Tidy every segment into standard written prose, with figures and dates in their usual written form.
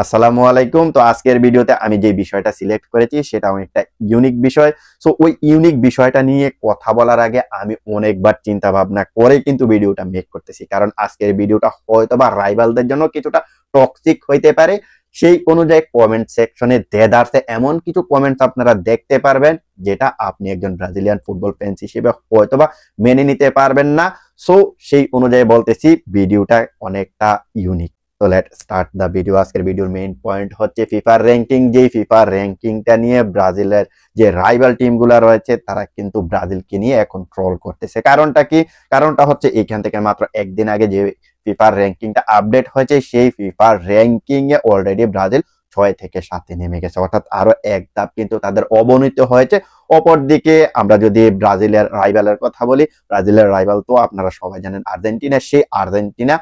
আসসালামু আলাইকুম। তো আজকের ভিডিওতে আমি যে বিষয়টা সিলেক্ট করেছি সেটা অনেকটা ইউনিক বিষয়। সো ওই ইউনিক বিষয়টা নিয়ে কথা বলার আগে আমি অনেকবার চিন্তা ভাবনা করে কিন্তু ভিডিওটা মেক করতেছি। কারণ আজকের ভিডিওটা হয়তোবা রাইভালদের জন্য কিছুটা টক্সিক হইতে পারে। সেই অনুযায়ী কমেন্ট সেকশনে দেদারসে এমন কিছু কমেন্টস আপনারা দেখতে পারবেন যেটা আপনি একজন ব্রাজিলিয়ান ফুটবল ফ্যান্স হিসেবে হয়তোবা মেনে নিতে পারবেন না। সো সেই অনুযায়ী বলতেছি ভিডিওটা অনেকটা ইউনিক। তো লেট স্টার্ট দা ভিডিও। আজকের ভিডিওর মেইন পয়েন্ট হচ্ছে ফিফার র্যাঙ্কিং। যেই ফিফার র্যাঙ্কিংটা নিয়ে ব্রাজিলের যে রাইভাল টিমগুলো রয়েছে তারা কিন্তু ব্রাজিলকে নিয়ে এখন ট্রল করতেছে। কারণটা কি? কারণটা হচ্ছে এখান থেকে মাত্র একদিন আগে যে ফিফার র্যাঙ্কিংটা আপডেট হয়েছে সেই ফিফার র্যাঙ্কিং এ অলরেডি ব্রাজিল 6 থেকে 7 নেমে গেছে, অর্থাৎ আরো এক ধাপ কিন্তু তাদের অবনতি হয়েছে। অপরদিকে আমরা যদি ব্রাজিলের রাইভালের কথা বলি, ব্রাজিলের রাইভাল তো আপনারা সবাই জানেন আর্জেন্টিনা। সেই আর্জেন্টিনা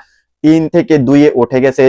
3 থেকে 2 এ উঠে গেছে।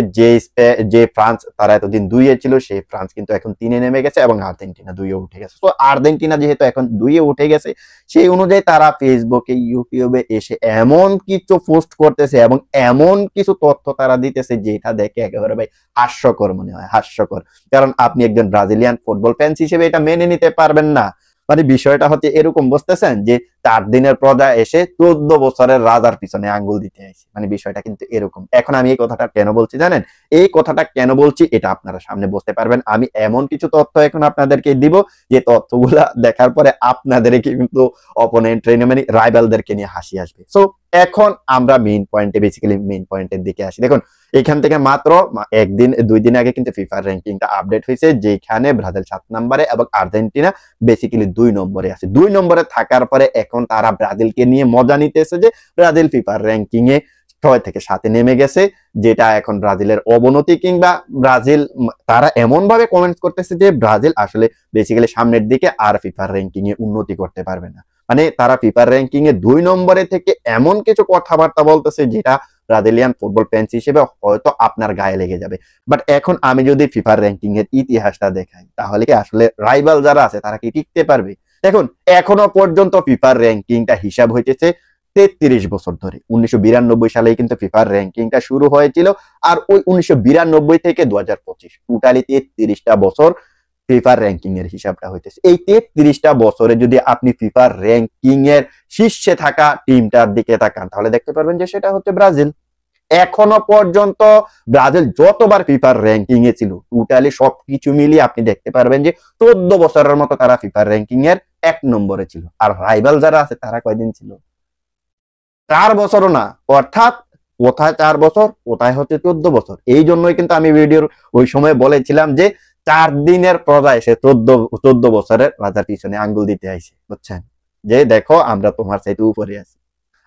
যে ফ্রান্স তারা এতদিন 2 এ ছিল সেই ফ্রান্স কিন্তু এখন 3 এ নেমে গেছে এবং আর্জেন্টিনা 2 এ উঠে গেছে। তো আর্জেন্টিনা যেহেতু এখন 2 এ উঠে গেছে সেই অনুযায়ী তারা ফেসবুকে ইউটিউবে এসে এমন কিছু পোস্ট করতেছে এবং এমন কিছু তথ্য তারা দিতেছে যেটা দেখে একেবারে ভাই হাস্যকর মনে হয়, হাস্যকর। কারণ আপনি একজন ব্রাজিলিয়ান ফুটবল ফ্যান্স হিসেবে এটা মেনে নিতে পারবেন না। মানে বিষয়টা হচ্ছে এরকম, বুঝতেছেন, যে 4 দিনের প্রজা এসে 14 বছরের রাজার পিছনে আঙ্গুল দিতে আসে। মানে বিষয়টা কিন্তু এরকম। এখন আমি এই কথাটা কেন বলছি জানেন? এই কথাটা কেন বলছি এটা আপনারা সামনে বুঝতে পারবেন। আমি এমন কিছু তথ্য এখন আপনাদেরকে দিব যে তথ্যগুলা দেখার পরে আপনাদের কিন্তু অপোনেন্ট মানে রাইভালদেরকে নিয়ে হাসি আসবে। সো এখন আমরা বেসিক্যালি মেইন পয়েন্টের দিকে আসি। দেখুন, এখান থেকে মাত্র একদিন 2 দিন আগে কিন্তু ফিফার র্যাঙ্কিংটা আপডেট হয়েছে, যেখানে ব্রাজিল 7 নম্বরে এবং আর্জেন্টিনা বেসিক্যালি 2 নম্বরে আছে। 2 নম্বরে থাকার পরে এখন তারা ব্রাজিলকে নিয়ে মজা নিতেছে যে ব্রাজিল ফিফার র্যাঙ্কিং এ 6 থেকে 7 নেমে গেছে, যেটা এখন ব্রাজিলের অবনতি। কিংবা ব্রাজিল তারা এমন ভাবে কমেন্টস করতেছে যে ব্রাজিল আসলে বেসিক্যালি সামনের দিকে আর ফিফার র্যাঙ্কিং এ উন্নতি করতে পারবে না। মানে তারা ফিফার র্যাঙ্কিং এ 2 নম্বরে থেকে এমন কিছু কথাবার্তা বলতেছে যেটা ব্রাজিলিয়ান ফুটবল ফ্যান্স হিসেবে হয়তো আপনার গায়ে লেগে যাবে। বাট এখন আমি যদি ফিফার র্যাঙ্কিং এর ইতিহাসটা দেখাই তাহলে কি আসলে রাইভাল যারা আছে তারা কি টিকতে পারবে? দেখুন, এখনো পর্যন্ত ফিফার র্যাঙ্কিংটা হিসাব হইতেছে 33 বছর ধরে। 1992 সালেই কিন্তু ফিফার র্যাঙ্কিংটা শুরু হয়েছিল। আর ওই 1992 থেকে 2025 টোটালি 33টা বছর ফিফার র্যাঙ্কিং এর হিসাবটা হইতেছে। এই 33টা বছরে যদি আপনি ফিফার র্যাঙ্কিং এর শীর্ষে থাকা টিমটার দিকে তাকান তাহলে দেখতে পারবেন যে সেটা হচ্ছে ব্রাজিল। এখনো পর্যন্ত ব্রাজিল যতবার ফিফার র্যাঙ্কিং এ ছিল টোটালি সবকিছু মিলিয়ে আপনি দেখতে পারবেন যে 14 বছরের মতো তারা ফিফার র্যাঙ্কিং এর 1 নম্বরে ছিল। আর রাইভাল যারা আছে তারা কয়দিন ছিল? 4 বছরও না। অর্থাৎ কোথায় 4 বছর, কোথায় হচ্ছে 14 বছর। এই জন্যই কিন্তু আমি ভিডিওর ওই সময় বলেছিলাম যে 4 দিনের প্রজা এসে 14 বছরের রাজার পিছনে আঙ্গুল দিতে আইছে, বুঝছেন, যে দেখো আমরা তোমার চাইতে উপরে আছি।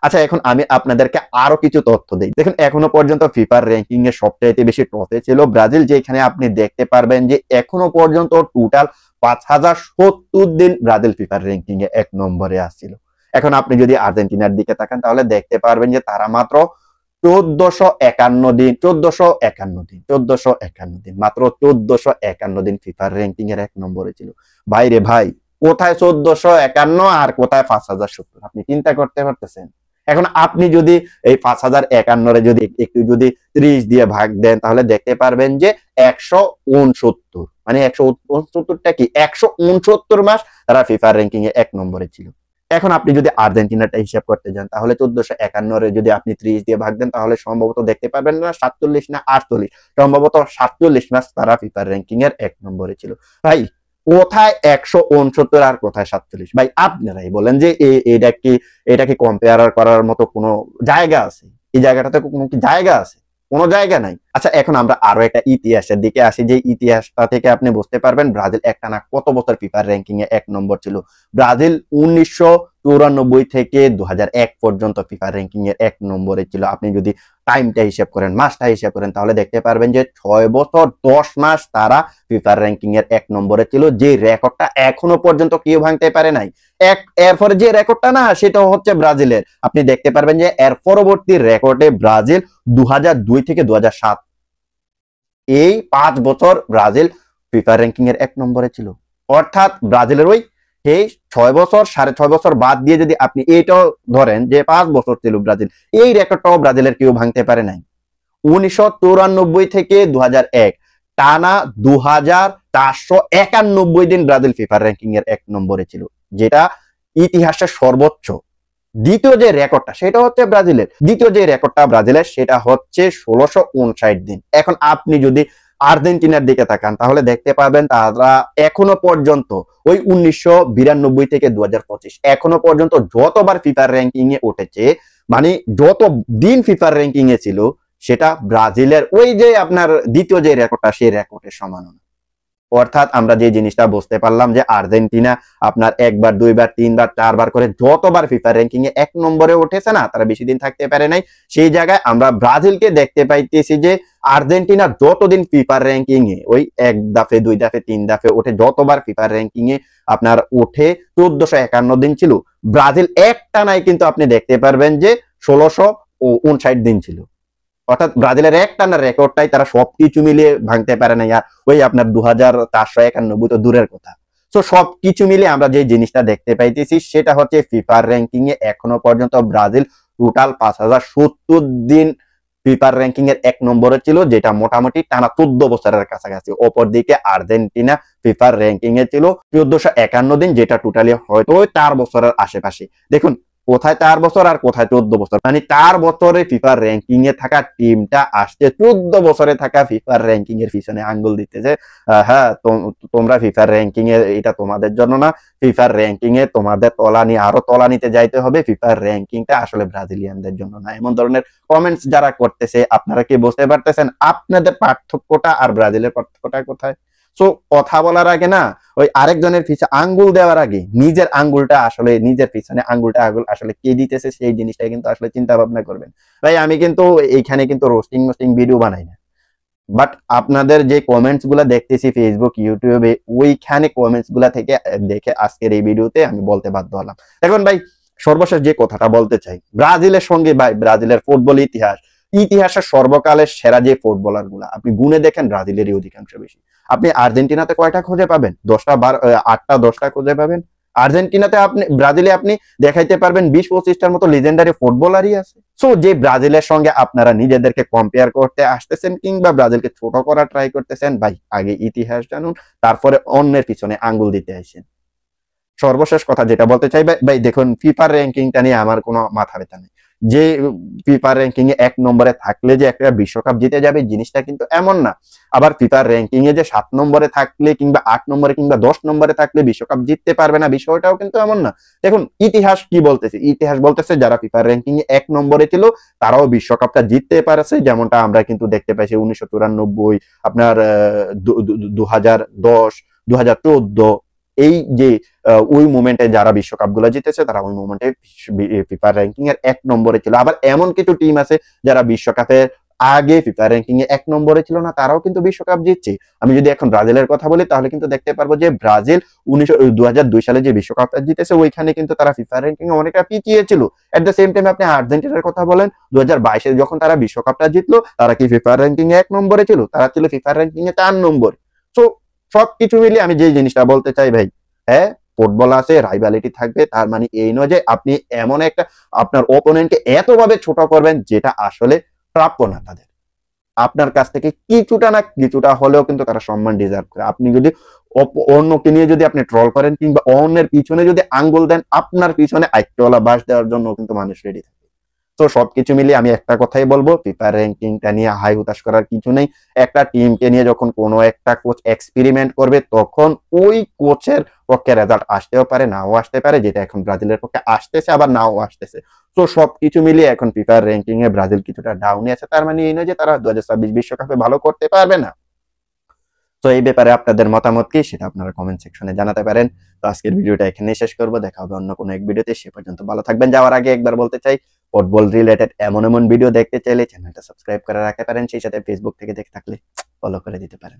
আচ্ছা, এখন আমি আপনাদেরকে আরো কিছু তথ্য দেই। দেখুন, এখনো পর্যন্ত ফিফার র্যাঙ্কিং এ সবচাইতে বেশি টপে ছিল ব্রাজিল, যেখানে আপনি দেখতে পারবেন যে এখনো পর্যন্ত টোটাল 5070 দিন ব্রাজিল ফিফার র্যাঙ্কিং এ 1 নম্বরে আসছিল। এখন আপনি যদি আর্জেন্টিনার দিকে তাকান তাহলে দেখতে পারবেন যে তারা মাত্র 1451 দিন মাত্র 1451 দিন ফিফার র্যাঙ্কিং এর 1 নম্বরে ছিল। ভাই রে ভাই, কোথায় 1451 আর কোথায় 5070? আপনি চিন্তা করতে পারতেছেন? এখন আপনি যদি এই 5051 রে যদি একটু যদি 30 দিয়ে ভাগ দেন তাহলে দেখতে পারবেন যে 169, মানে 169টা কি 169 মাস তারা ফিফার র্যাঙ্কিং এ 1 নম্বরে ছিল। এখন আপনি যদি আর্জেন্টিনাটা হিসাব করতে যান তাহলে 1451 রে যদি আপনি 30 দিয়ে ভাগ দেন তাহলে সম্ভবত দেখতে পারবেন না 47 না 48, সম্ভবত 47 মাস তারা ফিফার র্যাঙ্কিং এর 1 নম্বরে ছিল। ভাই, কোথায় 169 আর কোথায় 47? ভাই আপনারাই বলেন যে এটা কি কম্পেয়ার করার মতো কোনো জায়গা আছে? এই জায়গাটাতে কোনো কি জায়গা আছে? কোনো জায়গা নাই। আচ্ছা, এখন আমরা আরো একটা ইতিহাসের দিকে আসি, যে ইতিহাসটা থেকে আপনি বুঝতে পারবেন ব্রাজিল একটানা কত বছর ফিফার র্যাঙ্কিং এ 1 নম্বর ছিল। ব্রাজিল 1994 থেকে 2001 পর্যন্ত ফিফার র্যাঙ্কিং এর 1 নম্বরে ছিল। আপনি যদি টাইমটা হিসাব করেন, মাসটা হিসাব করেন তাহলে দেখতে পারবেন যে 6 বছর 10 মাস তারা ফিফার র্যাঙ্কিং এর 1 নম্বরে ছিল, যে রেকর্ডটা এখনো পর্যন্ত কেউ ভাঙতে পারে নাই। এরপরে যে রেকর্ডটা না সেটা হচ্ছে ব্রাজিলের। আপনি দেখতে পারবেন যে এর পরবর্তী রেকর্ডে ব্রাজিল 2002 থেকে 2007 এই 5 বছর ব্রাজিল ফিফা র্যাঙ্কিং এর 1 নম্বরে ছিল। অর্থাৎ ব্রাজিলের ওই এই 6 বছর 6.5 বছর বাদ দিয়ে যদি আপনি এইটাও ধরেন যে 5 বছর ছিল ব্রাজিল, এই রেকর্ডটাও ব্রাজিলের কেউ ভাঙতে পারে নাই। 1994 থেকে 2001 টানা 2491 দিন ব্রাজিল ফিফার র্যাঙ্কিং এর 1 নম্বরে ছিল, যেটা ইতিহাসের সর্বোচ্চ। দ্বিতীয় যে রেকর্ডটা সেটা হচ্ছে ব্রাজিলের, দ্বিতীয় যে রেকর্ডটা ব্রাজিলের সেটা হচ্ছে 1659 দিন। এখন আপনি যদি আর্জেন্টিনার দিকে তাকান তাহলে দেখতে পাবেন তারা এখনো পর্যন্ত ওই 1992 থেকে 2025 এখনো পর্যন্ত যতবার ফিফার র্যাঙ্কিং এ উঠেছে, মানে যত দিন ফিফার র্যাঙ্কিং এ ছিল, সেটা ব্রাজিলের ওই যে আপনার দ্বিতীয় যে রেকর্ডটা সেই রেকর্ডের সমান। অর্থাৎ আমরা যে জিনিসটা বুঝতে পারলাম যে আর্জেন্টিনা আপনার একবার, দুইবার, তিনবার, চারবার করে যতবার ফিফা র্যাঙ্কিং এ 1 নম্বরে উঠেছে না, তারা বেশি দিন থাকতে পারে নাই। সেই জায়গায় আমরা ব্রাজিলকে দেখতে পাইতেছি যে আর্জেন্টিনা যতদিন ফিফা র্যাঙ্কিং এ ওই 1 দফে, 2 দফে, 3 দফে উঠে যতবার ফিফা র্যাঙ্কিং এ আপনার উঠে 1451 দিন ছিল, ব্রাজিল একটানাই কিন্তু আপনি দেখতে পারবেন যে 1659 দিন ছিল। অর্থাৎ ব্রাজিলের একটানা রেকর্ডটাই তারা সবকিছু মিলিয়ে ভাঙতে পারে না। ওই আপনার 2491 তো দূরের কথা। তো সবকিছু মিলিয়ে আমরা যে জিনিসটা দেখতে পাইতেছি সেটা হচ্ছে ফিফার র্যাঙ্কিং এ এখনো পর্যন্ত ব্রাজিল টোটাল 5070 দিন ফিফার র্যাঙ্কিং এর 1 নম্বরে ছিল, যেটা মোটামুটি টানা 14 বছরের কাছাকাছি। অপরদিকে আর্জেন্টিনা ফিফার র্যাঙ্কিং এ ছিল 1451 দিন, যেটা টোটালি হয়তো 4 বছরের আশেপাশে। দেখুন কোথায় 4 বছর আর কোথায় 14 বছর, মানে 4 বছরে ফিফার র্যাঙ্কিং এ থাকা টিমটা আসছে 14 বছরে থাকা ফিফার র্যাঙ্কিং এর পিছনে আঙ্গুল দিতেছে। হ্যাঁ, তোমরা ফিফার র্যাঙ্কিং এ, এটা তোমাদের জন্য না, ফিফার র্যাঙ্কিং এ তোমাদের তলানি আরো তলানিতে যাইতে হবে, ফিফার র্যাঙ্কিংটা আসলে ব্রাজিলিয়ানদের জন্য না। এমন ধরনের কমেন্টস যারা করতেছে, আপনারা কি বুঝতে পারতেছেন আপনাদের পার্থক্যটা আর ব্রাজিলের পার্থক্যটা কোথায়? সো কথা বলার আগে না, ওই আরেকজনের পিছনে আঙ্গুল দেওয়ার আগে নিজের আঙ্গুলটা আসলে, নিজের পিছনে আঙ্গুলটা আসলে কে দিতেছে সেই জিনিসটা কিন্তু আসলে চিন্তা ভাবনা করবেন। ভাই আমি কিন্তু এইখানে কিন্তু রোস্টিং ভিডিও বানাই না, বাট আপনাদের যে কমেন্টস গুলা দেখতেছি ফেসবুক, ইউটিউবে, ওইখানে কমেন্টস গুলা থেকে দেখে আজকের এই ভিডিওতে আমি বলতে বাধ্য হলাম। এখন ভাই সর্বশেষ যে কথাটা বলতে চাই, ব্রাজিলের সঙ্গে ভাই ব্রাজিলের ফুটবল ইতিহাসের সর্বকালের সেরা যে ফুটবলার গুলা আপনি গুনে দেখেন, ব্রাজিলেরই অধিকাংশ বেশি। আপনি আর্জেন্টিনাতে কয়টা খুঁজে পাবেন? 10টা, 8টা, 10টা খুঁজে পাবেন। আর্জেন্টিনাতে আপনি, ব্রাজিলে আপনি দেখাইতে পারবেন 20-25টার মতো লিজেন্ডারি ফুটবলারই আছে। সো যে ব্রাজিলের সঙ্গে আপনারা নিজেদেরকে কম্পেয়ার করতে আসতেছেন কিংবা ব্রাজিলকে ছোট করার ট্রাই করতেছেন, ভাই আগে ইতিহাস জানুন, তারপরে অন্যের পিছনে আঙ্গুল দিতে আসেন। সর্বশেষ কথা যেটা বলতে চাই ভাই, দেখুন ফিফার র্যাঙ্কিংটা নিয়ে আমার কোনো মাথা ব্যথা নেই। যে ফিফার র্যাঙ্কিং এ 1 নম্বরে থাকলে যে একটা বিশ্বকাপ জিতে যাবে জিনিসটা কিন্তু এমন না। আবার ফিফার র্যাঙ্কিং এ যে 7 নম্বরে থাকলে কিংবা 8 নম্বরে কিংবা 10 নম্বরে থাকলে বিশ্বকাপ জিততে পারবে না, বিষয়টাও কিন্তু এমন না। দেখুন ইতিহাস কি বলতেছে, ইতিহাস বলতেছে যারা ফিফার র্যাঙ্কিং এ 1 নম্বরে ছিল তারাও বিশ্বকাপটা জিততে পারছে, যেমনটা আমরা কিন্তু দেখতে পাইছি 1994, আপনার 2010, 2014, এই যে ওই মোমেন্টে যারা বিশ্বকাপ গুলো জিতেছে তারা ওই মোমেন্টে ফিফা র্যাঙ্কিং এর 1 নম্বরে ছিল। আবার এমন কিছু টিম আছে যারা বিশ্বকাপের আগে ফিফা র্যাঙ্কিং এ 1 নম্বরে ছিল না, তারাও কিন্তু বিশ্বকাপ জিতছে। আমি যদি এখন ব্রাজিলের কথা বলি তাহলে কিন্তু দেখতে পারবো যে ব্রাজিল 2002 সালে যে বিশ্বকাপটা জিতেছে ওইখানে কিন্তু তারা ফিফা র্যাঙ্কিং এ অনেকটা পিছিয়ে ছিল। এট দ্য সেম টাইম আপনি আর্জেন্টিনার কথা বলেন, 2022 যখন তারা বিশ্বকাপটা জিতলো তারা কি ফিফা র্যাঙ্কিং এ 1 নম্বরে ছিল? তারা ছিল ফিফা র্যাঙ্কিং এ 4 নম্বরে। সো সবকিছু মিলিয়ে আমি যে জিনিসটা বলতে চাই ভাই, হ্যাঁ ফুটবল আছে, রাইভালিটি থাকবে, তার মানে এই নয় যে আপনি এমন একটা আপনার অপোনেন্টকে এতভাবে ছোট করবেন যেটা আসলে প্রাপ্য না তাদের। আপনার কাছ থেকে কিছুটা না কিছুটা হলেও কিন্তু তারা সম্মান ডিজার্ভ করে। আপনি যদি অন্যকে নিয়ে যদি আপনি ট্রল করেন কিংবা অন্যের পিছনে যদি আঙ্গুল দেন, আপনার পিছনে আইটওয়ালা বাস দেওয়ার জন্য কিন্তু মানুষ রেডি থাকে। তো সবকিছু মিলিয়ে আমি একটা কথাই বলবো, ফিফা র্যাঙ্কিংটা নিয়ে হাই হুতাশ করার কিছু নেই। একটা টিমকে নিয়ে যখন কোনো একটা কোচ এক্সপেরিমেন্ট করবে তখন ওই কোচের পক্ষে রেজাল্ট আসতেও পারে, নাও আসতে পারে, যেটা এখন ব্রাজিলের পক্ষে আসতেছে আবার নাও আসতেছে। তো সবকিছু মিলিয়ে এখন ফিফার র্যাঙ্কিং এ ব্রাজিল কিছুটা ডাউনে আছে, তার মানে এই নয় যে তারা 2026 বিশ্বকাপে ভালো করতে পারবে না। তো এই ব্যাপারে আপনাদের মতামত কি সেটা আপনারা কমেন্ট সেকশনে জানাতে পারেন। তো আজকের ভিডিওটা এখানেই শেষ করব, দেখা হবে অন্য কোনো এক ভিডিওতে। সে পর্যন্ত ভালো থাকবেন। যাওয়ার আগে একবার বলতে চাই, ফুটবল রিলেটেড এমন ভিডিও দেখতে চাইলে চ্যানেলটা সাবস্ক্রাইব করে রাখতে পারেন, সেই সাথে ফেসবুক থেকে দেখে থাকলে ফলো করে দিতে পারেন।